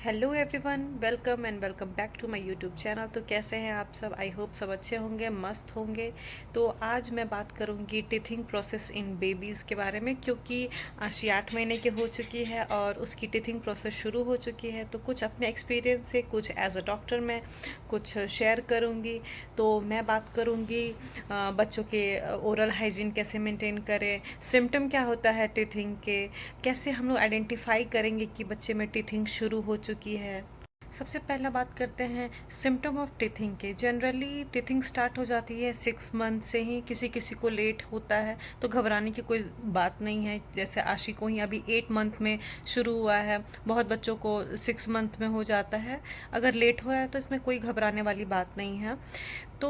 Hello everyone, welcome and welcome back to my YouTube channel. तो कैसे हैं आप सब? आई होप सब अच्छे होंगे, मस्त होंगे। तो आज मैं बात करूंगी टीथिंग प्रोसेस इन बेबीज़ के बारे में, क्योंकि आशी 8 महीने की हो चुकी है और उसकी टीथिंग प्रोसेस शुरू हो चुकी है। तो कुछ अपने एक्सपीरियंस से, कुछ एज अ डॉक्टर मैं कुछ शेयर करूंगी। तो मैं बात करूंगी बच्चों के ओरल हाइजीन कैसे मेंटेन करें, सिम्टम क्या होता है टीथिंग के, कैसे हम लोग आइडेंटिफाई करेंगे कि बच्चे में टीथिंग शुरू हो चुकी है। सबसे पहला बात करते हैं सिम्टम ऑफ टीथिंग के। जनरली टीथिंग स्टार्ट हो जाती है 6 मंथ से ही, किसी किसी को लेट होता है तो घबराने की कोई बात नहीं है। जैसे आशी को ही अभी 8 मंथ में शुरू हुआ है, बहुत बच्चों को 6 मंथ में हो जाता है। अगर लेट हो रहा है तो इसमें कोई घबराने वाली बात नहीं है। तो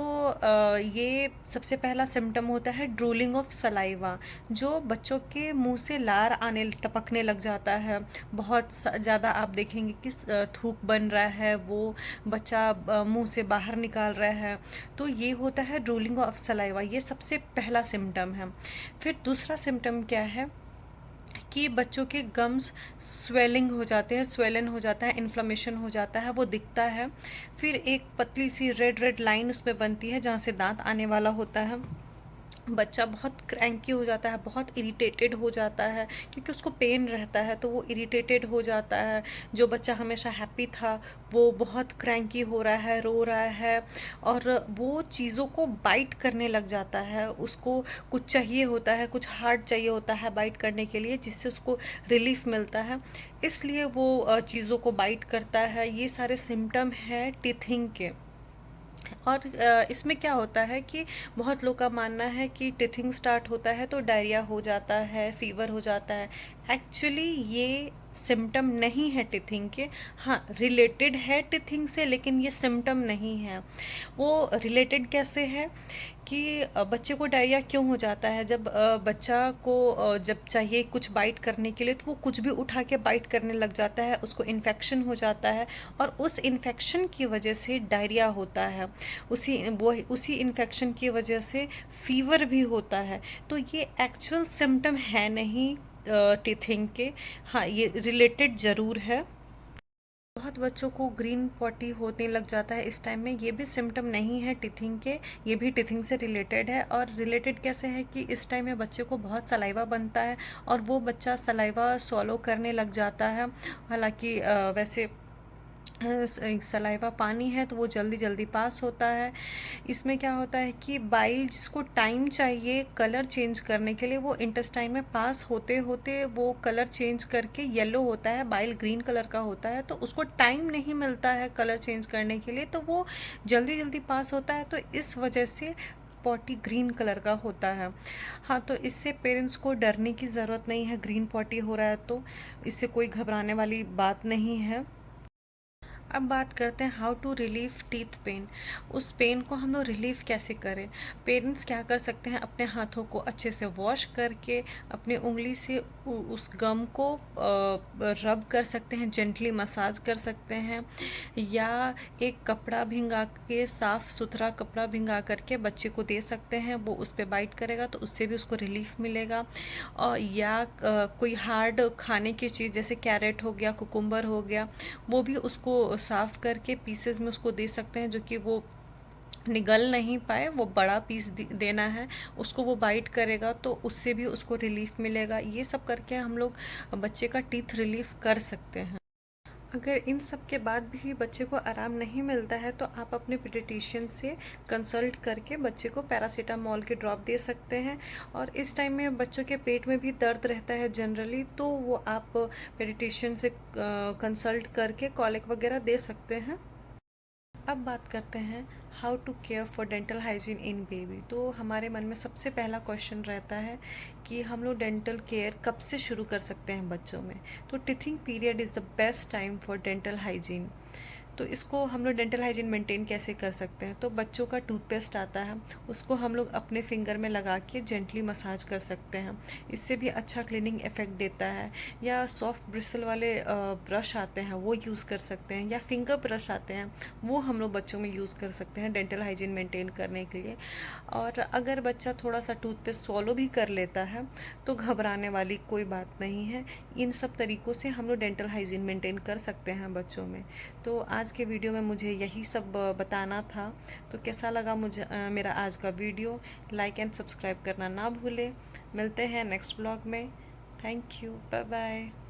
ये सबसे पहला सिम्टम होता है ड्रूलिंग ऑफ सलाइवा। जो बच्चों के मुंह से लार आने टपकने लग जाता है, बहुत ज़्यादा आप देखेंगे कि थूक बन रहा है, वो बच्चा मुंह से बाहर निकाल रहा है। तो ये होता है ड्रूलिंग ऑफ सलाइवा, ये सबसे पहला सिम्टम है। फिर दूसरा सिम्टम क्या है कि बच्चों के गम्स स्वेलिंग हो जाते हैं, स्वेलन हो जाता है, इन्फ्लेमेशन हो जाता है, वो दिखता है। फिर एक पतली सी रेड रेड लाइन उसमें बनती है जहाँ से दांत आने वाला होता है। बच्चा बहुत क्रैंकी हो जाता है, बहुत इरिटेटेड हो जाता है, क्योंकि उसको पेन रहता है तो वो इरिटेटेड हो जाता है। जो बच्चा हमेशा हैप्पी था वो बहुत क्रैंकी हो रहा है, रो रहा है, और वो चीज़ों को बाइट करने लग जाता है। उसको कुछ चाहिए होता है, कुछ हार्ड चाहिए होता है बाइट करने के लिए, जिससे उसको रिलीफ मिलता है, इसलिए वो चीज़ों को बाइट करता है। ये सारे सिम्टम हैं टीथिंग के। और इसमें क्या होता है कि बहुत लोग का मानना है कि टीथिंग स्टार्ट होता है तो डायरिया हो जाता है, फीवर हो जाता है। एक्चुअली ये सिम्टम नहीं है टीथिंग के। हाँ, रिलेटेड है टीथिंग से, लेकिन ये सिम्टम नहीं है। वो रिलेटेड कैसे है कि बच्चे को डायरिया क्यों हो जाता है? जब बच्चा को जब चाहिए कुछ बाइट करने के लिए तो वो कुछ भी उठा के बाइट करने लग जाता है, उसको इन्फेक्शन हो जाता है, और उस इन्फेक्शन की वजह से डायरिया होता है। उसी इन्फेक्शन की वजह से फीवर भी होता है। तो ये एक्चुअल सिम्टम है नहीं टीथिंग के। हाँ, ये रिलेटेड ज़रूर है। बहुत बच्चों को ग्रीन पॉटी होने लग जाता है इस टाइम में, ये भी सिम्टम नहीं है टीथिंग के, ये भी टीथिंग से रिलेटेड है। और रिलेटेड कैसे है कि इस टाइम में बच्चे को बहुत सलाइवा बनता है और वो बच्चा सलाइवा सॉलो करने लग जाता है। हालांकि वैसे सलाइवा पानी है तो वो जल्दी जल्दी पास होता है। इसमें क्या होता है कि बाइल जिसको टाइम चाहिए कलर चेंज करने के लिए, वो इंटेस्टाइन में पास होते होते वो कलर चेंज करके येलो होता है, बाइल ग्रीन कलर का होता है, तो उसको टाइम नहीं मिलता है कलर चेंज करने के लिए, तो वो जल्दी जल्दी पास होता है। तो इस वजह से पॉटी ग्रीन कलर का होता है। हाँ, तो इससे पेरेंट्स को डरने की ज़रूरत नहीं है। ग्रीन पॉटी हो रहा है तो इससे कोई घबराने वाली बात नहीं है। अब बात करते हैं how to relieve teeth pain. उस पेन को हम लोग रिलीव कैसे करें? पेरेंट्स क्या कर सकते हैं, अपने हाथों को अच्छे से वॉश करके अपनी उंगली से उस गम को रब कर सकते हैं, जेंटली मसाज कर सकते हैं, या एक कपड़ा भिंगा के, साफ सुथरा कपड़ा भिंगा करके बच्चे को दे सकते हैं। वो उस पर बाइट करेगा तो उससे भी उसको रिलीफ मिलेगा। और या कोई हार्ड खाने की चीज़ जैसे कैरेट हो गया, कुकुम्बर हो गया, वो भी उसको साफ करके पीसेस में उसको दे सकते हैं, जो कि वो निगल नहीं पाए, वो बड़ा पीस देना है उसको, वो बाइट करेगा तो उससे भी उसको रिलीफ मिलेगा। ये सब करके हम लोग बच्चे का टीथ रिलीफ कर सकते हैं। अगर इन सब के बाद भी बच्चे को आराम नहीं मिलता है तो आप अपने पीडियाट्रिशियन से कंसल्ट करके बच्चे को पैरासीटामोल के ड्रॉप दे सकते हैं। और इस टाइम में बच्चों के पेट में भी दर्द रहता है जनरली, तो वो आप पीडियाट्रिशियन से कंसल्ट करके कॉलिक वगैरह दे सकते हैं। अब बात करते हैं how to care for dental hygiene in baby. तो हमारे मन में सबसे पहला क्वेश्चन रहता है कि हम लोग डेंटल केयर कब से शुरू कर सकते हैं बच्चों में। तो teething period is the best time for dental hygiene. तो इसको हम लोग डेंटल हाइजीन मेंटेन कैसे कर सकते हैं? तो बच्चों का टूथपेस्ट आता है, उसको हम लोग अपने फिंगर में लगा के जेंटली मसाज कर सकते हैं। इससे भी अच्छा क्लीनिंग इफेक्ट देता है। या सॉफ्ट ब्रिसल वाले ब्रश आते हैं, वो यूज़ कर सकते हैं, या फिंगर ब्रश आते हैं, वो हम लोग बच्चों में यूज़ कर सकते हैं डेंटल हाइजीन मेंटेन करने के लिए। और अगर बच्चा थोड़ा सा टूथपेस्ट स्वॉलो भी कर लेता है तो घबराने वाली कोई बात नहीं है। इन सब तरीक़ों से हम लोग डेंटल हाइजीन मेंटेन कर सकते हैं बच्चों में। तो आज के वीडियो में मुझे यही सब बताना था। तो कैसा लगा मुझे मेरा आज का वीडियो? लाइक एंड सब्सक्राइब करना ना भूलें। मिलते हैं नेक्स्ट ब्लॉग में। Thank you, bye bye.